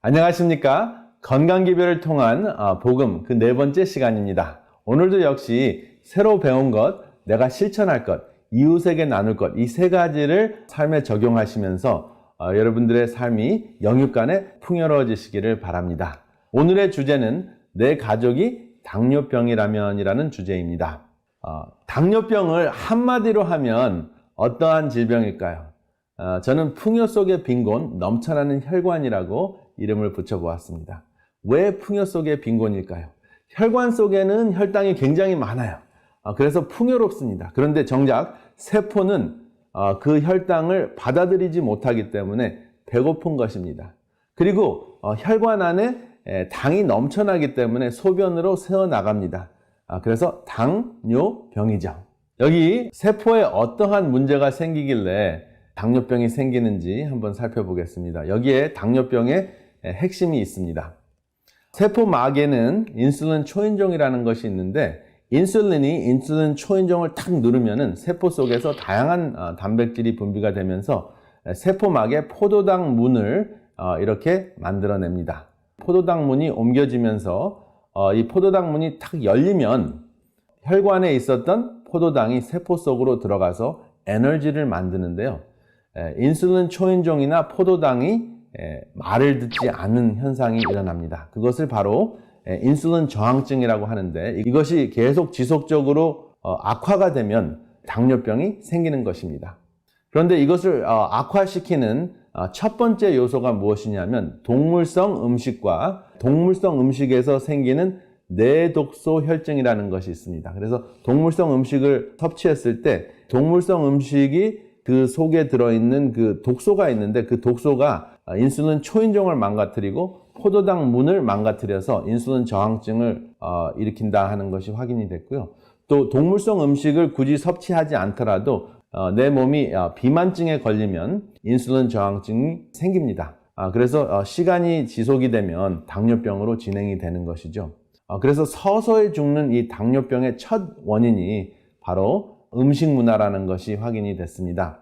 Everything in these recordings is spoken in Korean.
안녕하십니까? 건강기별을 통한 복음 그 네 번째 시간입니다. 오늘도 역시 새로 배운 것, 내가 실천할 것, 이웃에게 나눌 것, 이 세 가지를 삶에 적용하시면서 여러분들의 삶이 영육간에 풍요로워지시기를 바랍니다. 오늘의 주제는 내 가족이 당뇨병이라면이라는 주제입니다. 당뇨병을 한마디로 하면 어떠한 질병일까요? 저는 풍요 속의 빈곤, 넘쳐나는 혈관이라고 이름을 붙여보았습니다. 왜 풍요 속의 빈곤일까요? 혈관 속에는 혈당이 굉장히 많아요. 그래서 풍요롭습니다. 그런데 정작 세포는 그 혈당을 받아들이지 못하기 때문에 배고픈 것입니다. 그리고 혈관 안에 당이 넘쳐나기 때문에 소변으로 새어나갑니다. 그래서 당뇨병이죠. 여기 세포에 어떠한 문제가 생기길래 당뇨병이 생기는지 한번 살펴보겠습니다. 여기에 당뇨병의 핵심이 있습니다. 세포막에는 인슐린 초인종이라는 것이 있는데 인슐린이 인슐린 초인종을 탁 누르면은 세포 속에서 다양한 단백질이 분비가 되면서 세포막에 포도당 문을 이렇게 만들어냅니다. 포도당 문이 옮겨지면서 이 포도당 문이 탁 열리면 혈관에 있었던 포도당이 세포 속으로 들어가서 에너지를 만드는데요. 인슐린 초인종이나 포도당이 말을 듣지 않는 현상이 일어납니다. 그것을 바로 인슐린 저항증이라고 하는데 이것이 계속 지속적으로 악화가 되면 당뇨병이 생기는 것입니다. 그런데 이것을 악화시키는 첫 번째 요소가 무엇이냐면 동물성 음식과 동물성 음식에서 생기는 내독소 혈증이라는 것이 있습니다. 그래서 동물성 음식을 섭취했을 때 동물성 음식이 그 속에 들어있는 그 독소가 있는데 그 독소가 인슐린 초인종을 망가뜨리고 포도당 문을 망가뜨려서 인슐린 저항증을 일으킨다 하는 것이 확인이 됐고요. 또 동물성 음식을 굳이 섭취하지 않더라도 내 몸이 비만증에 걸리면 인슐린 저항증이 생깁니다. 그래서 시간이 지속이 되면 당뇨병으로 진행이 되는 것이죠. 그래서 서서히 죽는 이 당뇨병의 첫 원인이 바로 음식 문화라는 것이 확인이 됐습니다.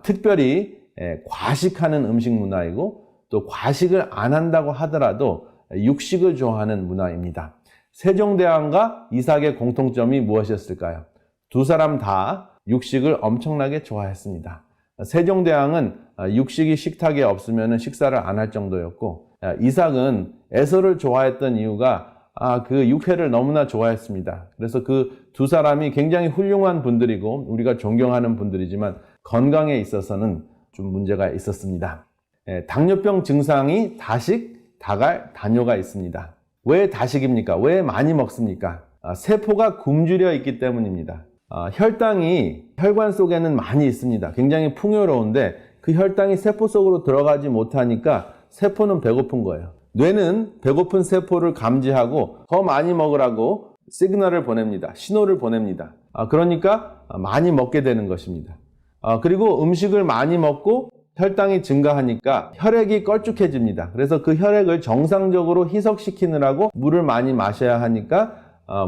특별히 과식하는 음식 문화이고 또 과식을 안 한다고 하더라도 육식을 좋아하는 문화입니다. 세종대왕과 이삭의 공통점이 무엇이었을까요? 두 사람 다 육식을 엄청나게 좋아했습니다. 세종대왕은 육식이 식탁에 없으면 식사를 안 할 정도였고 이삭은 에서를 좋아했던 이유가 그 육회를 너무나 좋아했습니다. 그래서 그 두 사람이 굉장히 훌륭한 분들이고 우리가 존경하는 분들이지만 건강에 있어서는 좀 문제가 있었습니다. 당뇨병 증상이 다식, 다갈, 다뇨가 있습니다. 왜 다식입니까? 왜 많이 먹습니까? 세포가 굶주려 있기 때문입니다. 혈당이 혈관 속에는 많이 있습니다. 굉장히 풍요로운데 그 혈당이 세포 속으로 들어가지 못하니까 세포는 배고픈 거예요. 뇌는 배고픈 세포를 감지하고 더 많이 먹으라고 시그널을 보냅니다. 신호를 보냅니다. 그러니까 많이 먹게 되는 것입니다. 그리고 음식을 많이 먹고 혈당이 증가하니까 혈액이 걸쭉해집니다. 그래서 그 혈액을 정상적으로 희석시키느라고 물을 많이 마셔야 하니까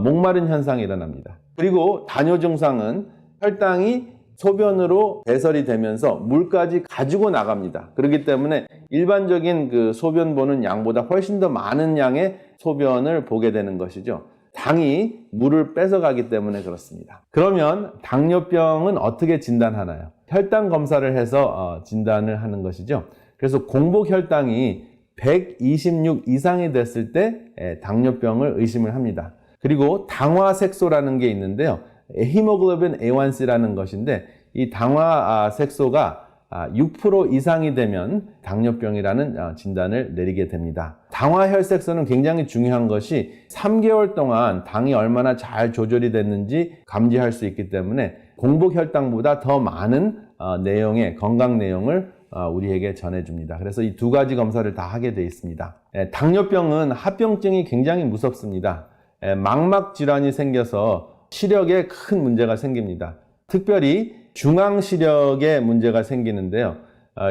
목마른 현상이 일어납니다. 그리고 다뇨 증상은 혈당이 소변으로 배설이 되면서 물까지 가지고 나갑니다. 그렇기 때문에 일반적인 그 소변 보는 양보다 훨씬 더 많은 양의 소변을 보게 되는 것이죠. 당이 물을 뺏어가기 때문에 그렇습니다. 그러면 당뇨병은 어떻게 진단하나요? 혈당 검사를 해서 진단을 하는 것이죠. 그래서 공복 혈당이 126 이상이 됐을 때 당뇨병을 의심을 합니다. 그리고 당화색소라는 게 있는데요. 히모글로빈 A1C라는 것인데 이 당화색소가 6% 이상이 되면 당뇨병이라는 진단을 내리게 됩니다. 당화혈색소는 굉장히 중요한 것이 3개월 동안 당이 얼마나 잘 조절이 됐는지 감지할 수 있기 때문에 공복 혈당보다 더 많은 내용의 건강 내용을 우리에게 전해줍니다. 그래서 이 두 가지 검사를 다 하게 되어 있습니다. 당뇨병은 합병증이 굉장히 무섭습니다. 망막 질환이 생겨서 시력에 큰 문제가 생깁니다. 특별히 중앙시력에 문제가 생기는데요.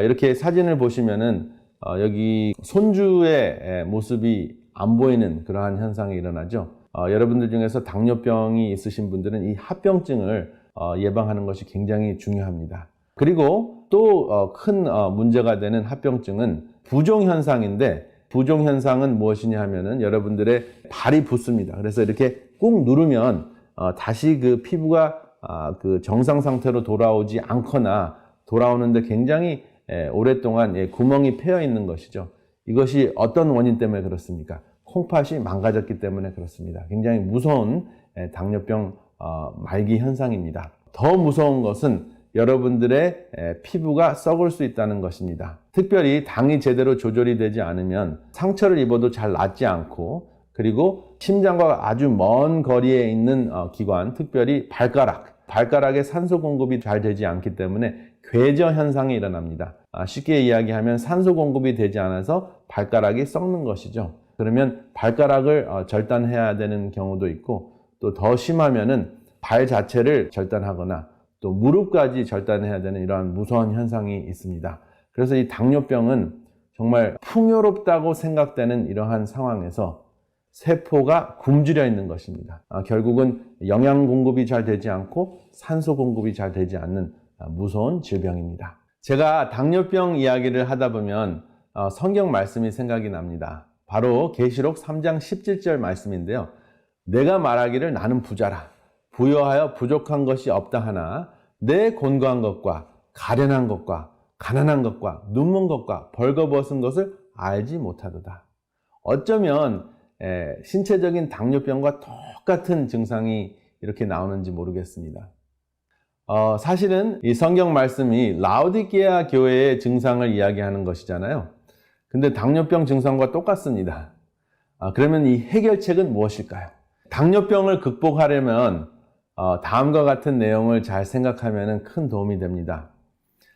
이렇게 사진을 보시면은 여기 손주의 모습이 안 보이는 그러한 현상이 일어나죠. 여러분들 중에서 당뇨병이 있으신 분들은 이 합병증을 예방하는 것이 굉장히 중요합니다. 그리고 또 큰 문제가 되는 합병증은 부종현상인데 부종 현상은 무엇이냐 하면은 여러분들의 발이 붓습니다. 그래서 이렇게 꾹 누르면 다시 그 피부가 그 정상 상태로 돌아오지 않거나 돌아오는데 굉장히 오랫동안 구멍이 패여 있는 것이죠. 이것이 어떤 원인 때문에 그렇습니까? 콩팥이 망가졌기 때문에 그렇습니다. 굉장히 무서운 당뇨병 말기 현상입니다. 더 무서운 것은 여러분들의 피부가 썩을 수 있다는 것입니다. 특별히 당이 제대로 조절이 되지 않으면 상처를 입어도 잘 낫지 않고, 그리고 심장과 아주 먼 거리에 있는 기관, 특별히 발가락에 산소 공급이 잘 되지 않기 때문에 궤저 현상이 일어납니다. 쉽게 이야기하면 산소 공급이 되지 않아서 발가락이 썩는 것이죠. 그러면 발가락을 절단해야 되는 경우도 있고, 또 더 심하면은 발 자체를 절단하거나 또 무릎까지 절단해야 되는 이러한 무서운 현상이 있습니다. 그래서 이 당뇨병은 정말 풍요롭다고 생각되는 이러한 상황에서 세포가 굶주려 있는 것입니다. 결국은 영양 공급이 잘 되지 않고 산소 공급이 잘 되지 않는 무서운 질병입니다. 제가 당뇨병 이야기를 하다 보면 성경 말씀이 생각이 납니다. 바로 계시록 3장 17절 말씀인데요. 내가 말하기를 나는 부자라. 부여하여 부족한 것이 없다 하나 내 곤고한 것과 가련한 것과 가난한 것과 눈먼 것과 벌거벗은 것을 알지 못하도다. 어쩌면 신체적인 당뇨병과 똑같은 증상이 이렇게 나오는지 모르겠습니다. 사실은 이 성경 말씀이 라오디게아 교회의 증상을 이야기하는 것이잖아요. 근데 당뇨병 증상과 똑같습니다. 그러면 이 해결책은 무엇일까요? 당뇨병을 극복하려면 다음과 같은 내용을 잘 생각하면 큰 도움이 됩니다.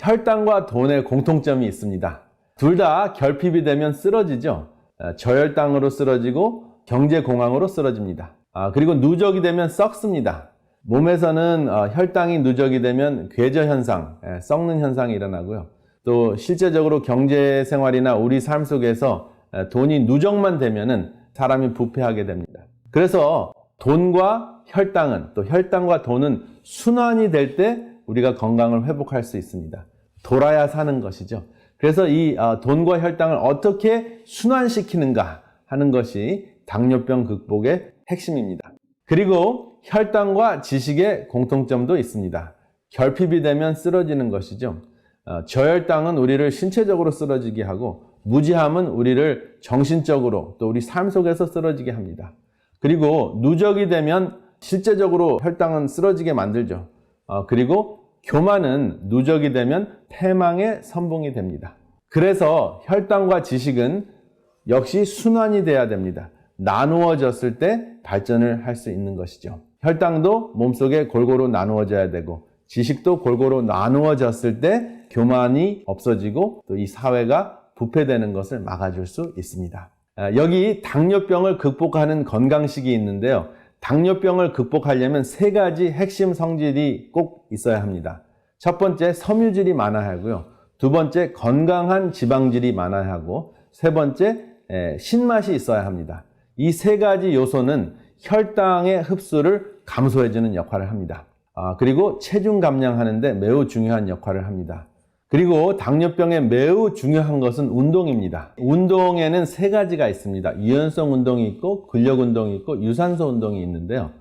혈당과 돈의 공통점이 있습니다. 둘 다 결핍이 되면 쓰러지죠. 저혈당으로 쓰러지고 경제공황으로 쓰러집니다. 그리고 누적이 되면 썩습니다. 몸에서는 혈당이 누적이 되면 궤저 현상, 썩는 현상이 일어나고요. 또 실제적으로 경제생활이나 우리 삶 속에서 돈이 누적만 되면은 사람이 부패하게 됩니다. 그래서 돈과 혈당은, 또 혈당과 돈은 순환이 될 때 우리가 건강을 회복할 수 있습니다. 돌아야 사는 것이죠. 그래서 이 돈과 혈당을 어떻게 순환시키는가 하는 것이 당뇨병 극복의 핵심입니다. 그리고 혈당과 지식의 공통점도 있습니다. 결핍이 되면 쓰러지는 것이죠. 저혈당은 우리를 신체적으로 쓰러지게 하고, 무지함은 우리를 정신적으로 또 우리 삶 속에서 쓰러지게 합니다. 그리고 누적이 되면 실제적으로 혈당은 쓰러지게 만들죠. 그리고 교만은 누적이 되면 패망의 선봉이 됩니다. 그래서 혈당과 지식은 역시 순환이 돼야 됩니다. 나누어졌을 때 발전을 할 수 있는 것이죠. 혈당도 몸속에 골고루 나누어져야 되고, 지식도 골고루 나누어졌을 때 교만이 없어지고 또 이 사회가 부패되는 것을 막아줄 수 있습니다. 여기 당뇨병을 극복하는 건강식이 있는데요. 당뇨병을 극복하려면 3가지 핵심 성질이 꼭 있어야 합니다. 첫 번째, 섬유질이 많아야 하고요. 두 번째, 건강한 지방질이 많아야 하고, 세 번째, 신맛이 있어야 합니다. 이 3가지 요소는 혈당의 흡수를 감소해주는 역할을 합니다. 그리고 체중 감량하는 데 매우 중요한 역할을 합니다. 그리고 당뇨병에 매우 중요한 것은 운동입니다. 운동에는 3가지가 있습니다. 유연성 운동이 있고, 근력 운동이 있고, 유산소 운동이 있는데요.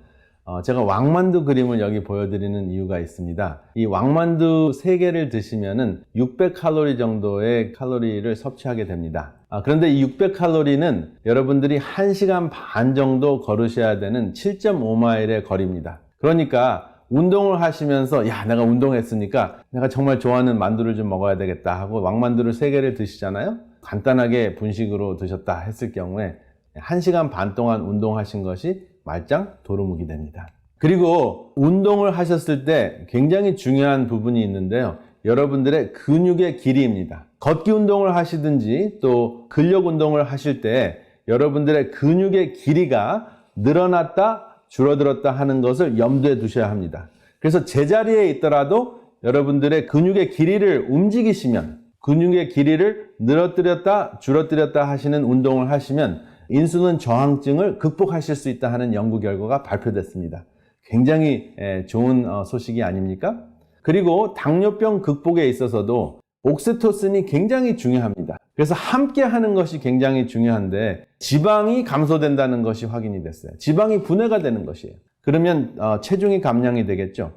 제가 왕만두 그림을 여기 보여드리는 이유가 있습니다. 이 왕만두 3개를 드시면은 600칼로리 정도의 칼로리를 섭취하게 됩니다. 그런데 이 600칼로리는 여러분들이 1시간 반 정도 걸으셔야 되는 7.5마일의 거리입니다. 그러니까 운동을 하시면서 내가 운동했으니까 내가 정말 좋아하는 만두를 좀 먹어야 되겠다 하고 왕만두를 3개를 드시잖아요. 간단하게 분식으로 드셨다 했을 경우에 1시간 반 동안 운동하신 것이 말짱 도루묵이 됩니다. 그리고 운동을 하셨을 때 굉장히 중요한 부분이 있는데요. 여러분들의 근육의 길이입니다. 걷기 운동을 하시든지 또 근력 운동을 하실 때 여러분들의 근육의 길이가 늘어났다 줄어들었다 하는 것을 염두에 두셔야 합니다. 그래서 제자리에 있더라도 여러분들의 근육의 길이를 움직이시면, 근육의 길이를 늘어뜨렸다 줄어뜨렸다 하시는 운동을 하시면 인슐린 저항증을 극복하실 수 있다 하는 연구 결과가 발표됐습니다. 굉장히 좋은 소식이 아닙니까? 그리고 당뇨병 극복에 있어서도 옥시토신이 굉장히 중요합니다. 그래서 함께 하는 것이 굉장히 중요한데 지방이 감소된다는 것이 확인이 됐어요. 지방이 분해가 되는 것이에요. 그러면 체중이 감량이 되겠죠.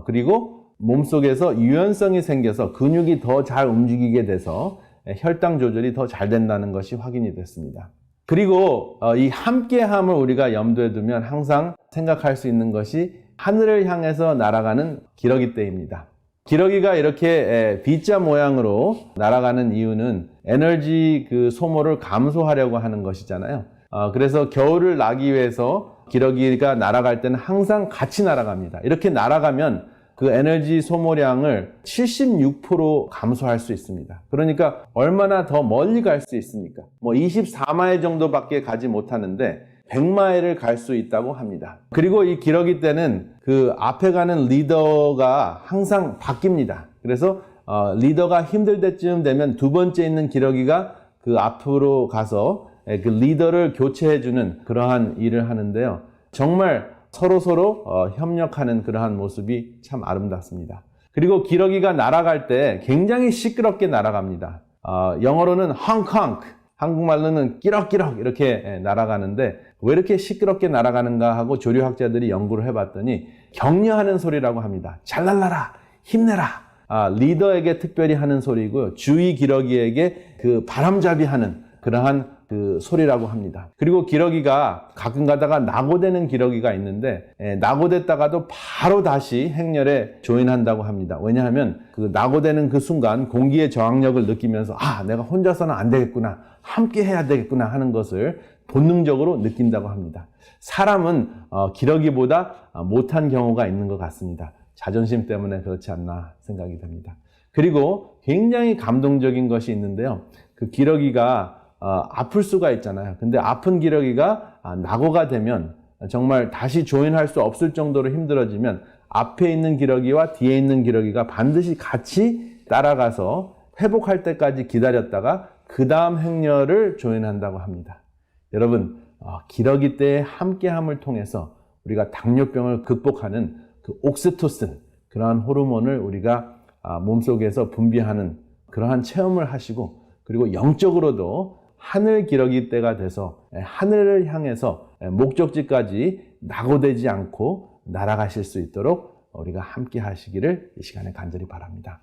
그리고 몸속에서 유연성이 생겨서 근육이 더 잘 움직이게 돼서 혈당 조절이 더 잘 된다는 것이 확인이 됐습니다. 그리고 이 함께함을 우리가 염두에 두면 항상 생각할 수 있는 것이 하늘을 향해서 날아가는 기러기 떼입니다. 기러기가 이렇게 B자 모양으로 날아가는 이유는 에너지 소모를 감소하려고 하는 것이잖아요. 그래서 겨울을 나기 위해서 기러기가 날아갈 때는 항상 같이 날아갑니다. 이렇게 날아가면 그 에너지 소모량을 76% 감소할 수 있습니다. 그러니까 얼마나 더 멀리 갈 수 있습니까? 24마일 정도밖에 가지 못하는데 100마일을 갈 수 있다고 합니다. 그리고 이 기러기 때는 그 앞에 가는 리더가 항상 바뀝니다. 그래서 리더가 힘들 때쯤 되면 두 번째 있는 기러기가 그 앞으로 가서 그 리더를 교체해주는 그러한 일을 하는데요. 정말 서로 협력하는 그러한 모습이 참 아름답습니다. 그리고 기러기가 날아갈 때 굉장히 시끄럽게 날아갑니다. 영어로는 헝컹, 한국말로는 끼럭끼럭 이렇게 날아가는데 왜 이렇게 시끄럽게 날아가는가 하고 조류학자들이 연구를 해봤더니 격려하는 소리라고 합니다. 잘 날라라, 힘내라. 리더에게 특별히 하는 소리고요. 주위 기러기에게 그 바람잡이 하는 그러한 그 소리라고 합니다. 그리고 기러기가 가끔 가다가 낙오되는 기러기가 있는데 낙오됐다가도 바로 다시 행렬에 조인한다고 합니다. 왜냐하면 그 낙오되는 그 순간 공기의 저항력을 느끼면서 내가 혼자서는 안 되겠구나, 함께 해야 되겠구나 하는 것을 본능적으로 느낀다고 합니다. 사람은 기러기보다 못한 경우가 있는 것 같습니다. 자존심 때문에 그렇지 않나 생각이 됩니다. 그리고 굉장히 감동적인 것이 있는데요. 그 기러기가 아플 수가 있잖아요. 근데 아픈 기러기가 낙오가 되면 정말 다시 조인할 수 없을 정도로 힘들어지면 앞에 있는 기러기와 뒤에 있는 기러기가 반드시 같이 따라가서 회복할 때까지 기다렸다가 그 다음 행렬을 조인한다고 합니다. 여러분, 기러기 때의 함께함을 통해서 우리가 당뇨병을 극복하는 그 옥시토신, 그러한 호르몬을 우리가 몸속에서 분비하는 그러한 체험을 하시고, 그리고 영적으로도 하늘 기러기 때가 돼서 하늘을 향해서 목적지까지 낙오되지 않고 날아가실 수 있도록 우리가 함께 하시기를 이 시간에 간절히 바랍니다.